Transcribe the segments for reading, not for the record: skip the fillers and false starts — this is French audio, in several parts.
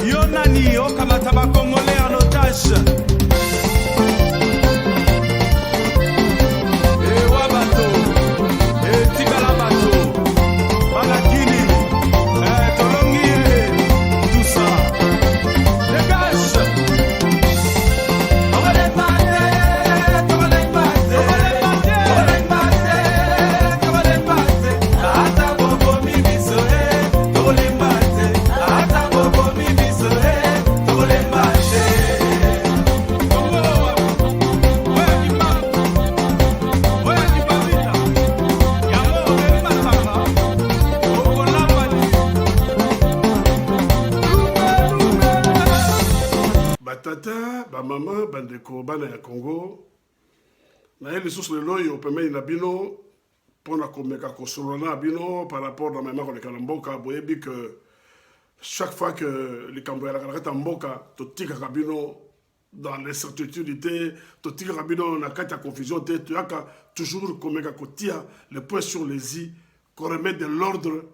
Yonani, Okamataba Congolais en otage. Tata, maman, bandeko, bana ya Congo, na ye lisusu lelo oyo pembeni na bino mpona komeka kosolola na bino par rapport na mema koleka na mboka boyebi que chaque fois que likambo yalaka na kati ya mboka totikaka bino dans l'incertitude te totikaka bino na kati ya confusion te toyaka toujours komeka kotia le point sur les i koremettre de l'ordre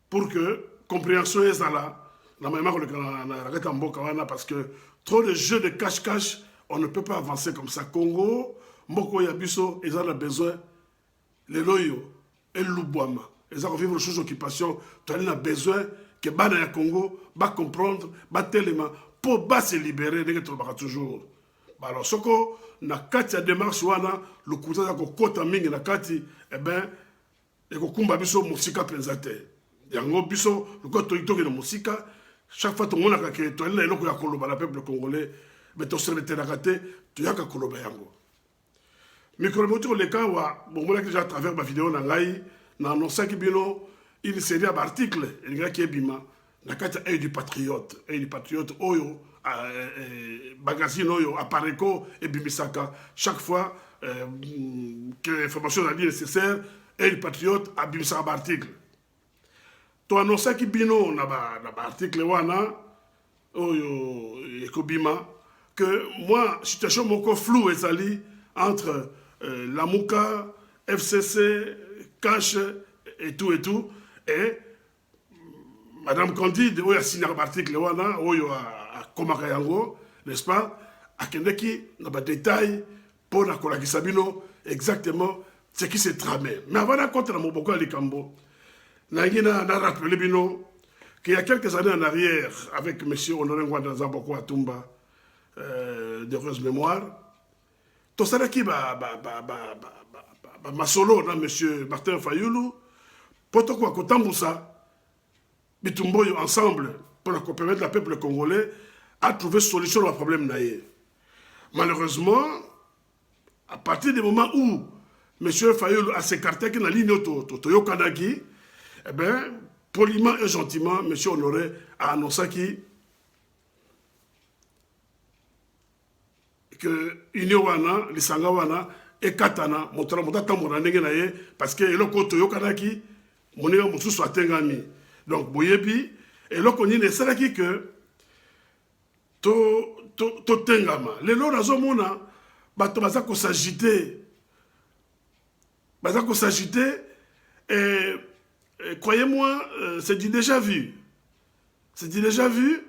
pour que compréhension ezala na mema koleka na kati ya mboka wana parce que trop de jeux de cache-cache, on ne peut pas avancer comme ça. Congo, Mboko Yabiso, ils ont besoin, les loyaux, et l'Ubouama, ils ont vivre sous occupation, tu as besoin que Bana Congo va comprendre, va tellement, pour se libérer, de toujours. Alors, ce que na kati ya démarche wana, le cousin da kokota mingi na kati, eh ben, et kokumba biso musika penzate. Yango biso, le koto itoke na musika, chaque fois que tu as que tu as le peuple congolais, mais tu as tu as koloba yango. Micromoto le cas bon moi déjà à travers ma vidéo na ngai na annoncer bino une série d'articles il y a qui est bima na kata du patriote oyo magazine oyo apareko et bimisaka chaque fois que l'information est nécessaire et du patriote a bimisaka article. Tu annonces que bino na article wana oyo ekobima que moi situation moko flou ezali entre Lamuka, FCC, Cash et tout et Madame Candide oyo a signé l'article wana oyo a komaka yango n'est-ce pas akendeki na ba détail pour na kolakisa bino exactement ce qui s'est tramé mais avant de contre na moboko ya likambo Nagina n'a rappelé bino qu'il y a quelques années en arrière, avec M. Honoré Ngwanda Zamboko Atumba, d'heureuse mémoire, tout ça qui ma solo, M. Martin Fayoulou, pour tout quoi, Kotamboussa, Bitumboyo ensemble, pour permettre le peuple congolais à trouver solution au problème naïe. Malheureusement, à partir du moment où M. Fayoulou a s'écarté dans la ligne Toyo Kanaki, eh bien, poliment et gentiment, M. Honoré a annoncé que Uniowana, Lisangawana et Katana, parce que le côté Yokanaki, mon élan moussou soit tengami. Donc, Boyebi, et là, on est c'est que to tengama. Les lois razomona, bato bazako s'agiter, et croyez-moi, c'est du déjà vu. C'est du déjà vu,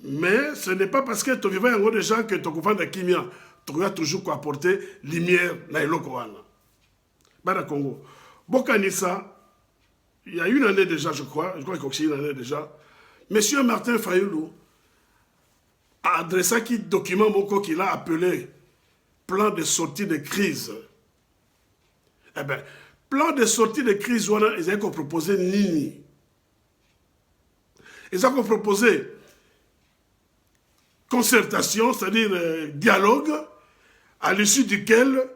mais ce n'est pas parce que tu vivais en gros de gens que tu comprends de kimia. Tu as toujours quoi apporter lumière dans le Kowana. Bana Congo. Bokanissa, il y a une année déjà, je crois qu'il y a une année déjà, Monsieur Martin Fayoulou a adressé un document qu'il a appelé plan de sortie de crise. Eh bien, plan de sortie de crise, ils ont proposé Nini. Ils ont proposé concertation, c'est-à-dire dialogue, à l'issue duquel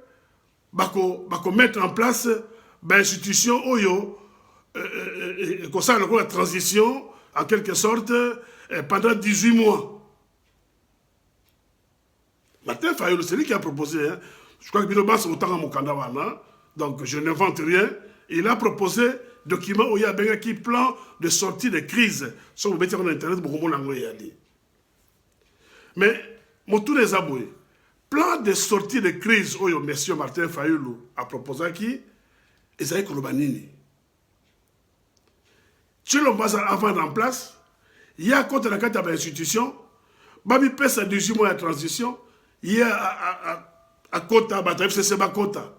ils mettre en place l'institution Oyo, concernant la transition, en quelque sorte, pendant 18 mois. Martin Fayoulou, c'est lui qui a proposé. Hein. Je crois que Biloba, c'est autant à Mokandawana. Donc, je n'invente rien. Il a proposé document où il y a un plan de sortie de crise. Sur le métier en Internet, beaucoup de monde. Mais, tous les aboués. Plan de sortie de crise, où M. Martin Fayulu a proposé qui Esaïe Kolobanini. Tu l'as avant en place, il y a contre la carte de l'institution, Babi pèse à 18 mois de transition, il y a à Kota, c'est ma Kota.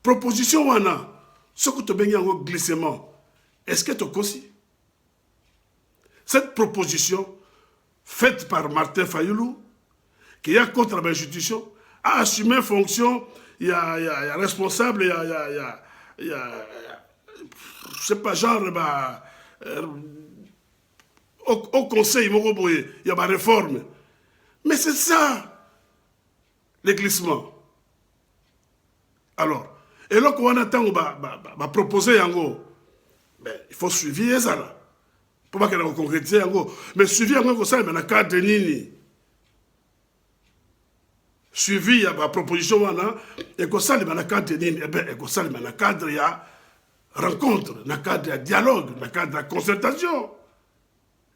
Proposition wana, ce que tu as un glissement, est-ce que tu as aussi? Cette proposition, faite par Martin Fayulu, qui est contre l'institution, a assumé fonction, il y a responsable, il y a je sais pas, genre, au conseil, il y a ma réforme. Mais c'est ça, les glissements. Alors, et là, quand on attend, on va proposer, il faut suivre ça là. Pour pas qu'elle ait concrétisé, mais suivi, comme ça, il y a un cadre de nini. Suivi, il y a ma proposition, et comme ça, il y a un cadre de nini. Et bien, comme ça, il y a un cadre, il y a rencontre, dans le cadre de dialogue, dans le cadre de concertation.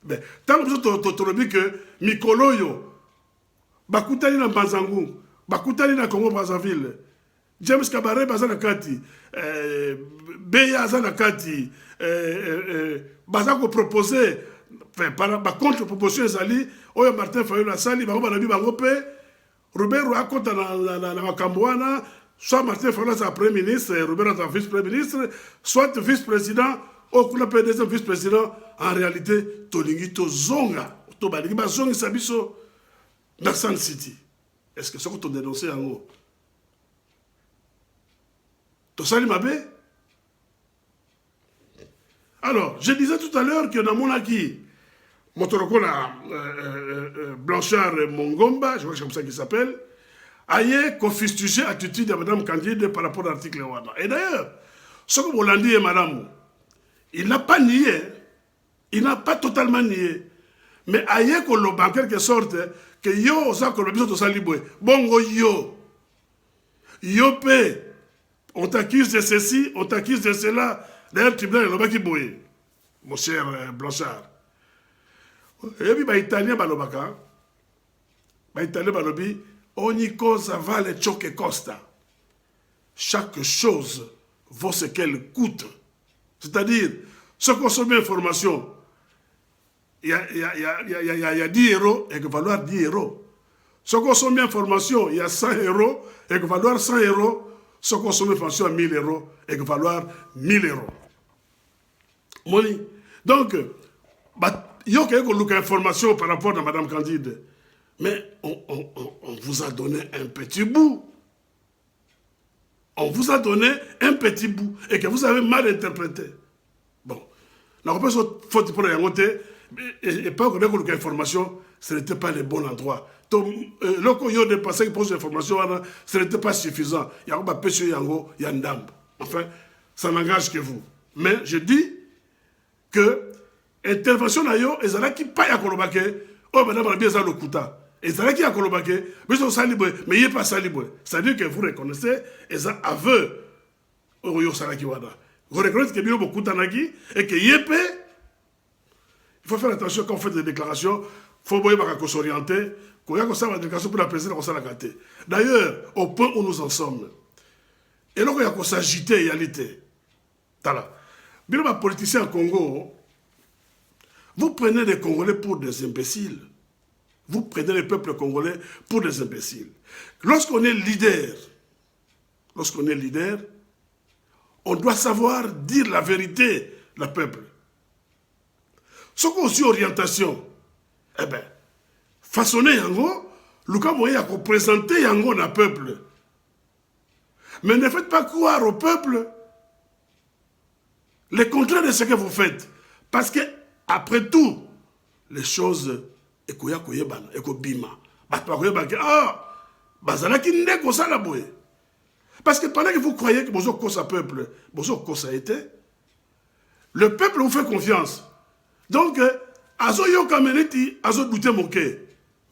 Mais tant que tu que Mikoloyo, Bakutani na Banzangu, Bakutani na Congo Brazzaville, James Kabaré Bazana Kati, Beya Zana Kati, Bazako proposé, par contre-proposition Zali, Oya Martin Fayulu Sali, Bangobanabi Bangope, Robert raconte na Makambouana, soit Martin Fayulu est Premier ministre, Robert est vice-premier ministre, soit vice-président, ou qu'on appelle deuxième vice-président, en réalité, Tolingi Tozonga, Tobalingi Bazongi Sabiso, dans Sun City. Est-ce que c'est ce que tu as dénoncé en haut? Tu as Mabé? Alors, je disais tout à l'heure que dans mon acquis, Motorokola Blanchard Mongomba, je crois que c'est comme ça qu'il s'appelle, aille confistigé l'attitude de Mme Candide par rapport à l'article 1. Et d'ailleurs, ce que vous l'avez dit, Madame, il n'a pas nié, il n'a pas totalement nié, mais aille qu'on en quelque sorte, que yo, ça, qu'on a besoin de ça, bongo yo, yo pe, on t'accuse de ceci, on t'accuse de cela, d'ailleurs, tu blâmes le qui bouille, mon cher Blanchard. Et puis, les Italiens, ogni cosa vale ciò che costa. Chaque chose vaut ce qu'elle coûte. C'est-à-dire, se consommer information, il y a 10 euros et que valoir 10 euros. Se consommer information, il y a 100 euros et que valoir 100 euros. Se consommer information à 1000 euros et que valoir 1000 euros. Moni. Donc, il y a quelques informations par rapport à Mme Candide. Mais on vous a donné un petit bout. On vous a donné un petit bout et que vous avez mal interprété. Bon. La réponse faut pour y monter et pas qu'on ait quelques informations, ce n'était pas le bon endroit. Donc, le coup de passer pour ces informations, ce n'était pas suffisant. Il y a un peu de yango, il y a un dame. Enfin, ça n'engage que vous. Mais je dis que intervention d'ailleurs, ils ont qui pas à Kolobake, oh madame a bien ça le kuta. Ils ont qui à Kolobake, mais ils sont saliboués, mais il n'est pas saliboué. C'est-à-dire que vous reconnaissez, ils ont aveu au Salaki Wada. Vous reconnaissez qu'il y a beaucoup d'anagi et que Yépe, il faut faire attention quand on fait des déclarations, il faut s'orienter, qu'on y a comme ça, la déclaration pour la présidente, on s'en a gâté. D'ailleurs, au point où nous en sommes, et là, il y a qu'on s'agiter, réalité. Tala. Bien, les politiciens au Congo, vous prenez les Congolais pour des imbéciles. Vous prenez le peuple congolais pour des imbéciles. Lorsqu'on est leader, on doit savoir dire la vérité, le peuple. Ce qu'on dit orientation, eh bien, façonner Yango, Luka Moye a présenté Yango dans le peuple. Mais ne faites pas croire au peuple le contraire de ce que vous faites. Parce que, après tout, les choses, parce que pendant que vous croyez que vous cause à peuple, vous cause a été, le peuple vous fait confiance. Donc, azo yo kameneti, azo douter moqué.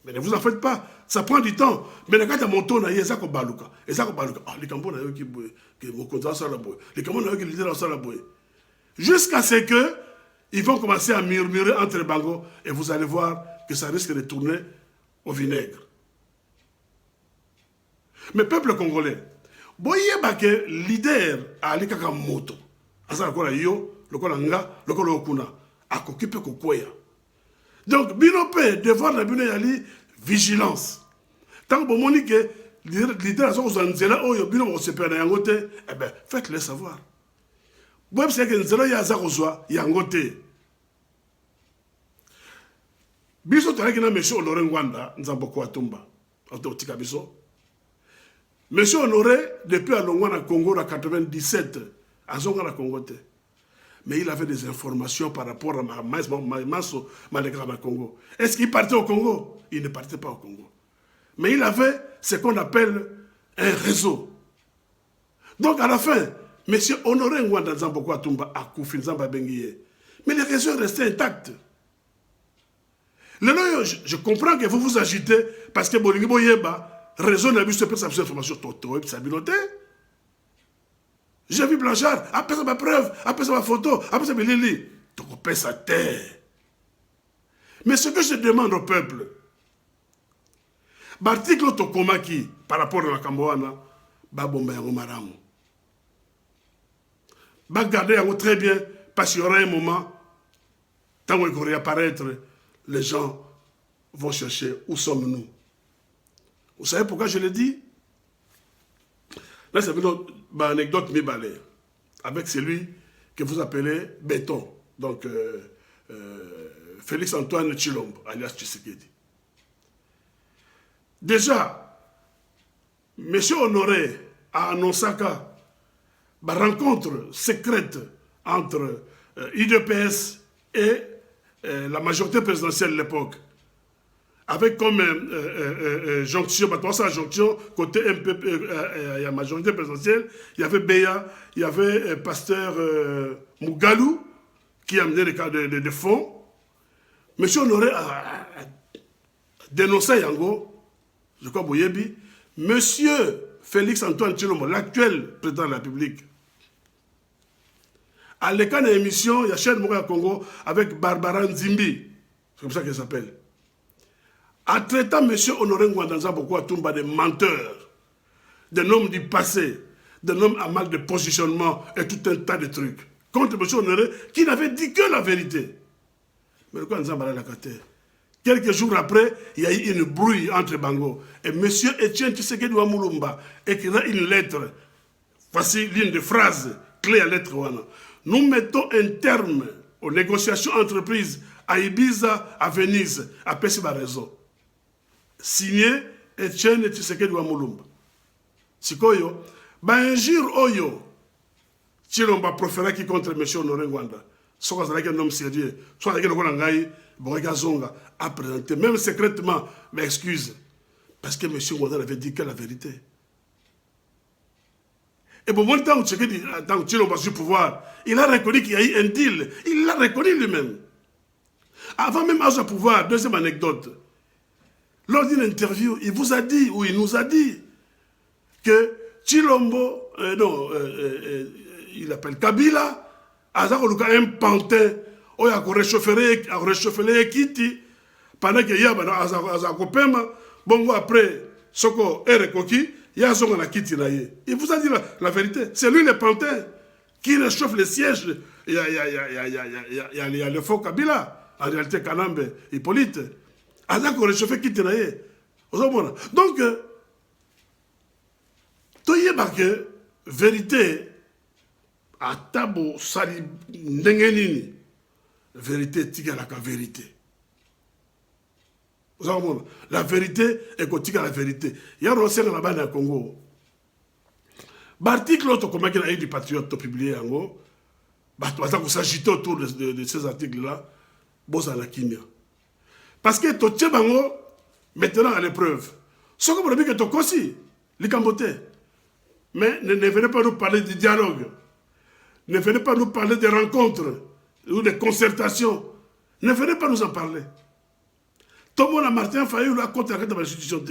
Mais ne vous en faites pas, ça prend du temps. Mais quand il y a mon ton, il y a ça qui baluka. Et ça qui baluka. Ah, les Cambons n'ont qui boué, qui m'ont content ça la boué. Les Cambons n'ont qui lidé ça la boué. Jusqu'à ce que ils vont commencer à murmurer entre les bangos et vous allez voir que ça risque de tourner au vinaigre. Mais peuple congolais, boyeba que leader ali kaka moto, asa lokola yo, lokola nga, lokola okuna, akokipe kokweya. Donc bino pe devoir na bino yali vigilance. Tant que bomoni que leader aso ko nzela oyo bino ko sepela na yango te, eh ben faites-le savoir. Boyeb c'est que nzela ya za ko zwa yango te. Biso tala kina monsieur Honoré Ngwanda nzamboko atumba. Otika biso. Monsieur Honoré, depuis à Longwana, Congo, en 97, à Zonga, Congo. Mais il avait des informations par rapport à ma Congo. Est-ce qu'il partait au Congo? Il ne partait pas au Congo. Mais il avait ce qu'on appelle un réseau. Donc à la fin, monsieur Honoré Ngwanda Nzamboko Atumba a Koufi Nzamba Benguié. Mais les réseaux restaient intacts. Je comprends que vous vous agitez parce que Bolingi Boyeba, raison n'a vu ce peu de information toto, j'ai vu Blanchard, après ça ma preuve, après ça ma photo, après ça ma lili. Donc on paie sa terre. Mais ce que je demande au peuple, l'article Tokomaki par rapport à la Kamboana, ba bomba yango maramu. Ba garder yango très bien parce qu'il y aura un moment, tant qu'il va réapparaître, les gens vont chercher où sommes-nous. Vous savez pourquoi je le dis? Là, c'est une anecdote mi-balai. Avec celui que vous appelez Béton. Donc, Félix Antoine Tshilombo, alias Tshisekedi. Déjà, M. Honoré a annoncé une rencontre secrète entre UDPS et la majorité présidentielle de l'époque. Avec comme jonction, jonction, côté la majorité présidentielle, il y avait Beya, il y avait pasteur Mugalou, qui a amené les cas de fonds. Monsieur Honoré a dénoncé Yango, je crois Boyebi, monsieur Félix Antoine Tshilombo, l'actuel président de la République. À l'écran d'émission, il y a chaîne Moura Congo avec Barbara Nzimbi, c'est comme ça qu'elle s'appelle. En traitant M. Honoré Ngwanda Nzamboko Atumba de menteur, d'un homme du passé, d'un homme à mal de positionnement et tout un tas de trucs. Contre M. Honoré, qui n'avait dit que la vérité. Mais le quoi Nzambala Lakate. Quelques jours après, il y a eu une brouille entre Bango. Et M. Etienne Tshisekedi Wamulumba écrira une lettre. Voici l'une des phrases clés à lettre Wana. Nous mettons un terme aux négociations entreprises à Ibiza, à Venise, à Pessiba Réseau. Signé Etienne Tshisekedi Wamulumba. Sikoyo, injure Oyo, Tshilombo proféra qui contre M. Honoré Ngwanda. Soit avec un homme sérieux, soit avec un homme Zonga a présenté, même secrètement, mais excuse. Parce que M. Ngwanda avait dit que la vérité. Et bon, le temps où Tshilombo a su pouvoir, il a reconnu qu'il y a eu un deal. Il l'a reconnu lui-même. Avant même à ce pouvoir, deuxième anecdote. Lors d'une interview, il vous a dit, ou il nous a dit, que Tshilombo, il appelle Kabila, a un pantin, où il a réchauffé les kiti, pendant qu'il y a un copema, bon, après, Soko et Rekoki, il y a un kiti. Il vous a dit la vérité. C'est lui le pantin qui réchauffe les sièges. Il y a le faux Kabila, en réalité Kanambe, Hippolyte. Donc, tu y que vérité à tabo sali ndengenini vérité tika la vérité. La vérité est que la vérité. Il y a un conseil dans la bande à Congo. L'article comment il a eu du patriote publié en Congo. On s'agite autour de ces articles-là. Bon, ça la kimia. Parce que tu es maintenant à l'épreuve. Ce que vous avez dit que tu es aussi, les Cambotés. Mais ne venez pas nous parler de dialogue. Ne venez pas nous parler de rencontres ou de concertations. Ne venez pas nous en parler. Tout le monde a Martin Fayoulou à côté de l'institution.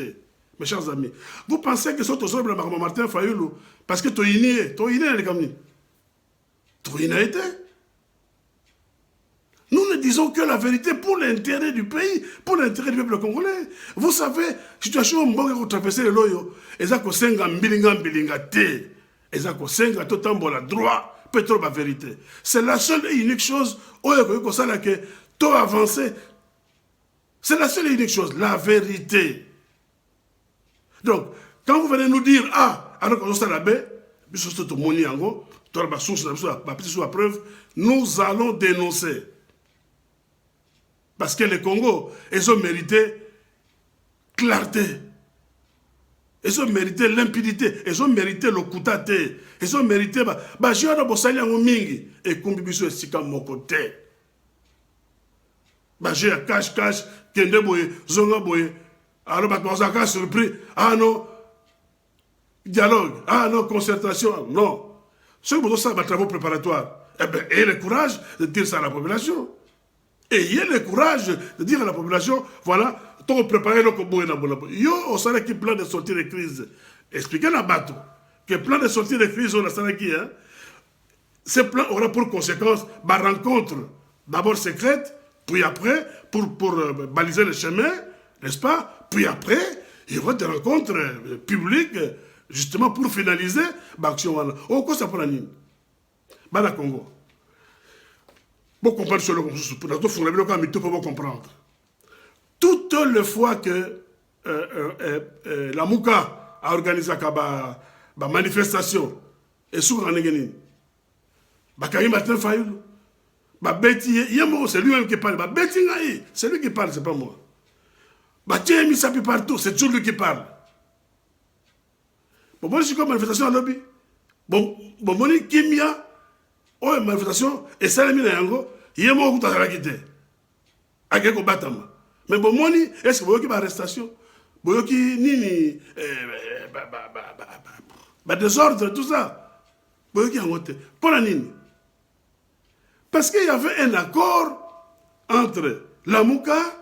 Mes chers amis, vous pensez que c'est au de Martin Fayoulou parce que tu es inné, les Camni. Tu es inné. Nous ne disons que la vérité pour l'intérêt du pays, pour l'intérêt du peuple congolais. Vous savez, situation mboka ko traverser le loyo, ezako senga mbilinga te. Ezako senga to tambola droit, peut-être la vérité. C'est la seule et unique chose ko sala que to avancer. C'est la seule et unique chose, la vérité. Donc, quand vous venez nous dire alors qu'on s'est la baie, nous allons dénoncer. Parce que le Congo, ils ont mérité clarté. Ils ont mérité limpidité. Ils ont mérité le koutate. Ils ont mérité... Je vais vous mingi et kumbibiso esika mon côté. J'ai cache, kende boye, zonga boye. Alors, on a surpris. Ah non, dialogue. Ah non, concertation. Non. Ceux qui ont ça, travaux préparatoires. Eh bien, ayez le courage de dire ça à la population. Ayez le courage de dire à la population, voilà, on préparer le combo. Yo, on sait qu'il plan de sortir de crise. Expliquez la bateau. Que plan de sortir de crise, on a ça qui, hein. Ce plan aura pour conséquence ma rencontre, d'abord secrète, puis après, pour baliser le chemin, n'est-ce pas? Puis après, il y aura des rencontres publiques, justement pour finaliser l'action. Oh, quoi ça pour la ligne? Bana Congo. Pour comprendre ce que pour comprendre. Toutes les fois que la Mouka a organisé une manifestation, et souvent en Néguénine, Martin Fayoulou, c'est lui-même qui parle. C'est lui qui parle, c'est pas moi. Tiens, il partout, c'est toujours lui qui parle. Bon, moi, je suis comme manifestation à lobby. Bon, moi, Kimia, oh, manifestation, et ça, les Yango, il y a mon goût à la quitter. À quelque battement. Mais bon, moi, est-ce que vous avez une arrestation? Vous avez une désordre, tout ça. Vous avez une pour la nini. Parce qu'il y avait un accord entre la Mouka,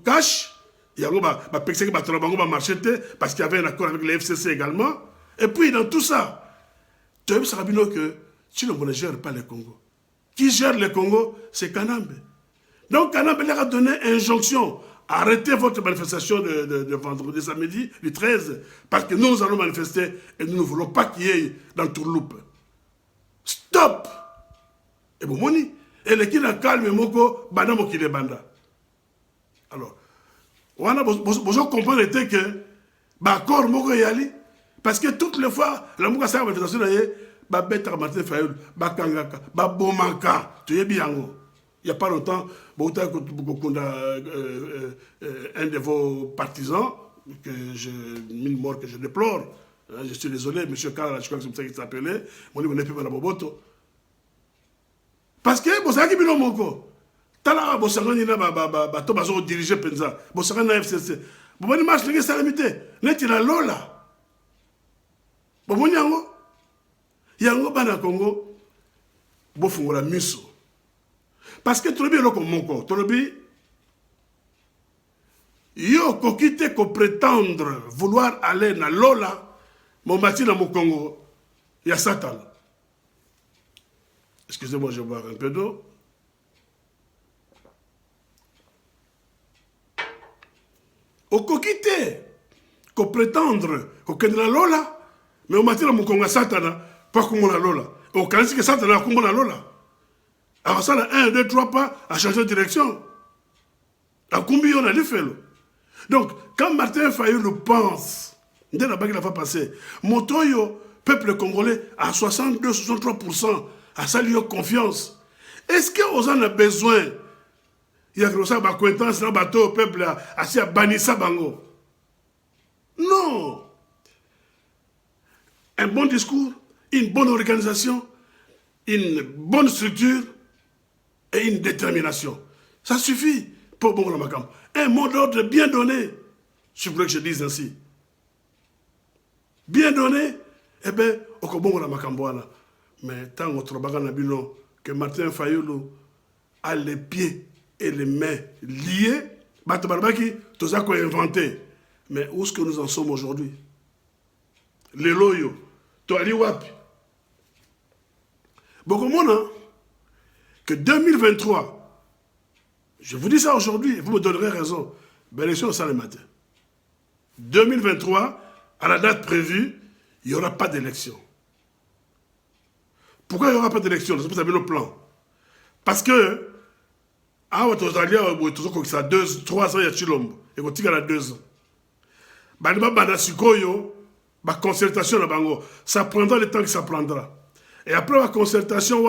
Cash, il y a parce qu'il y avait un accord avec les FCC également. Et puis dans tout ça, tu as vu Sarabino que tu ne gères pas le Congo. Qui gère le Congo, c'est Kanambe. Donc Kanambe leur a donné injonction. Arrêtez votre manifestation de vendredi samedi, du 13, parce que nous allons manifester et nous ne voulons pas qu'il y ait dans Tourloupe. Stop! Et bon, moni, et le qui n'a calme moko, banamo qui les banda. Alors, on a besoin de comprendre que, d'accord, moko yali, parce que toutes les fois, la mouka sa manifestation, ba beta Martin Fayoulou, ba kangaka, ba bomaka, tu es bien. Il n'y a pas longtemps, un de vos partisans, une mort que je déplore, je suis désolé, M. Kala, je crois que c'est comme ça qu'il s'appelait, mon niveau n'est plus dans Boboto. Parce que, vous savez, Tala, vous savez, vous savez, diriger Penza, vous savez, FCC. Vous savez, marche, les salamité, n'est-ce pas Lola? Vous savez, Yango, Bana Congo, vous faites la miso. Parce que Tolobi est là comme mon corps. Tolobi, yo kokite ko prétendre vouloir aller na Lola, mon bâti dans mon Congo, il y a Satan. Excusez-moi, je vais boire un peu d'eau. Au kokite ko prétendre ko kende na Lola, mais au bâti dans mon Congo, Satan, pas comme on a Lola. Au Kansi que Satan a comme on a Lola. Alors ça, 1, 2, 3 pas à changer de direction. À combien on a fait. Donc, quand Martin Fayoulou pense, dès la bague il va passer, Motoyo, peuple congolais, à 62-63%, à ça lui confiance. Est-ce qu'on en a besoin? Il y a que ça, ma acquaintance, un bateau, peuple, à bannir ça, bango. Non. Un bon discours, une bonne organisation, une bonne structure, et une détermination. Ça suffit pour Bongo Lamakam. Un mot d'ordre bien donné, je voulais que je dise ainsi. Bien donné, eh bien, au Bongo Lamakam. Mais tant que Martin Fayoulou a les pieds et les mains liés, Batobarbaki, tout ça qu'on a inventé. Mais où est-ce que nous en sommes aujourd'hui? Les loyaux, Toali Wapi. Bon, comment que 2023, je vous dis ça aujourd'hui, vous me donnerez raison, mais l'élection, ça le matin. 2023, à la date prévue, il n'y aura pas d'élection. Pourquoi il n'y aura pas d'élection? C'est pour ça que le plan. Parce que, à Australia, il y a 3 ans, il y a Chilombo. Et il y a 2 ans. La concertation, ça prendra le temps que ça prendra. Et après la concertation,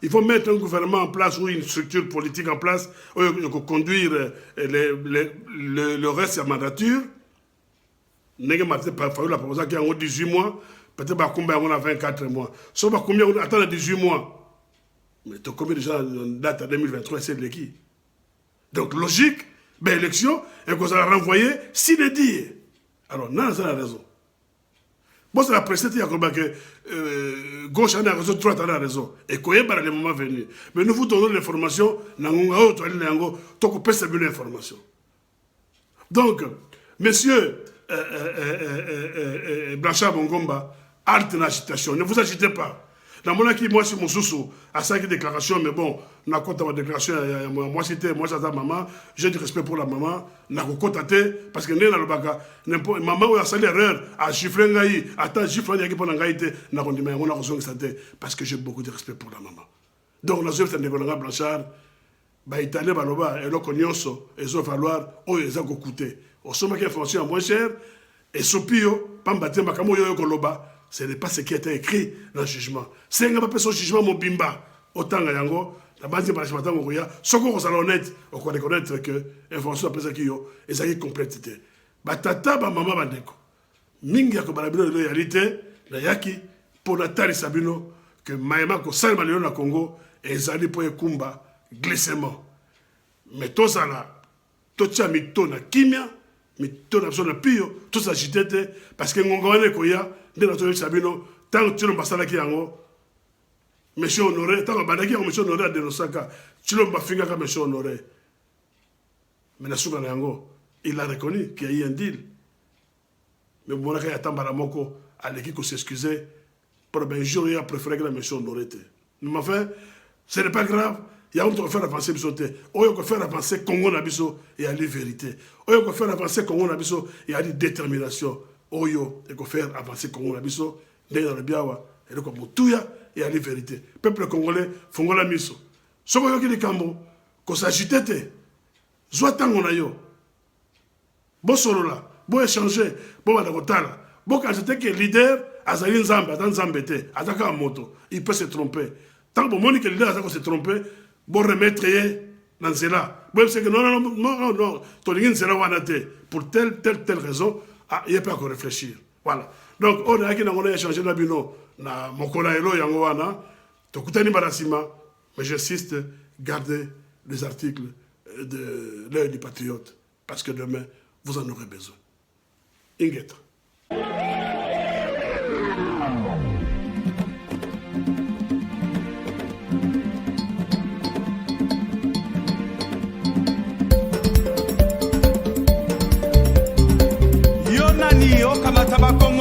il faut mettre un gouvernement en place ou une structure politique en place pour conduire le reste de la mandature. Il y a la proposition qui a 18 mois, peut-être qu'on a 24 mois. Sauf combien on attend 18 mois. Mais tu as combien déjà une date à 2023, c'est de qui? Donc logique, ben élection, et qu'on va renvoyer s'il dit. Alors, non, c'est la raison. Bon, c'est la précédente, il y a que gauche a raison, droite a raison. Et qu'on y a le moment venu. Mais nous vous donnons l'information, nous avons l'information. Donc, monsieur Blanchard Bongomba, halte dans l'agitation. Ne vous agitez pas. Dans mon acquis, moi, c'est mon sous à 5 déclarations, mais bon, on a compté ma déclaration, moi, c'était, moi, j'attends maman, j'ai du respect pour la maman, on a compté, parce que n'est dans le baga, maman, on a sali erreur, à chiffrer ngaï, attends, chiffrer ngaï, pour ngaïté, on a besoin de santé, parce que j'ai beaucoup de respect pour la maman. Donc, on a besoin de Blanchard, bah, italien, baloba, et l'on nyonso, et ça va falloir, oh, ils ont coûté. Au sommet qui est foncier en moins cher, et sopio, pambaté, makamo yo koloba, ce n'est pas ce qui a été écrit dans le jugement. C'est un peu son jugement, mon bimba. Autant que yango, la base de la chimata, on regarde, ce qu'on est honnête, on doit reconnaître que l'information après ça qui yo, et ça y est complète. Batata, ba maman, bandeko. Mingi ko balabino de réalité, la yaki, pour la tari sabino, que maïma ko salma le na Congo, et zali pour kumba, glissement. Mais tout ça là, tout ça mito na kimia, mito na besoin de pio, tout ça agité, parce que ngongwane koya, de notre Sabino, tant que tu n'as pas ça qui est en haut, monsieur Honoré, tant que Badaki a monsieur Honoré à Denosaka, tu n'as pas fini comme monsieur Honoré. Mais Nasuka Nango, il a reconnu qu'il y a eu un deal. Mais mon frère attend Baramoko à l'équipe pour s'excuser. Pour un jour, il a préféré que monsieur Honoré. Mais enfin, ce n'est pas grave. Il y a un truc faire avancer Bissoté. Il y a un faire avancer Congo Nabiso et à la vérité. Il y a un faire avancer Congo Nabiso et à la détermination. Oyo, et qu'on fait avancer Congo Nabiso, dans le Biawa, et donc Moutuya, et à la vérité. Peuple congolais, Fongola Miso. Ce qu'on a dit Kambo, qu'on s'agitait, Zoatango Nayo, bon solo là, bon échanger, bon madagotala, bon quand j'étais que leader, Azali Nzamba, dans Nzambete, attaquant à moto, il peut se tromper. Tant que mon que le leader a se tromper, bon remettre dans cela. Bon, c'est que non, Tonigin sera wanate, pour telle raison. Ah, il n'y a pas qu'à réfléchir. Voilà. Donc, on a échangé la bino, na mokola elo yangoana, tokutani barasima, mais j'insiste, gardez les articles de l'œil du patriote, parce que demain, vous en aurez besoin. Inget. Yo kamata bakongo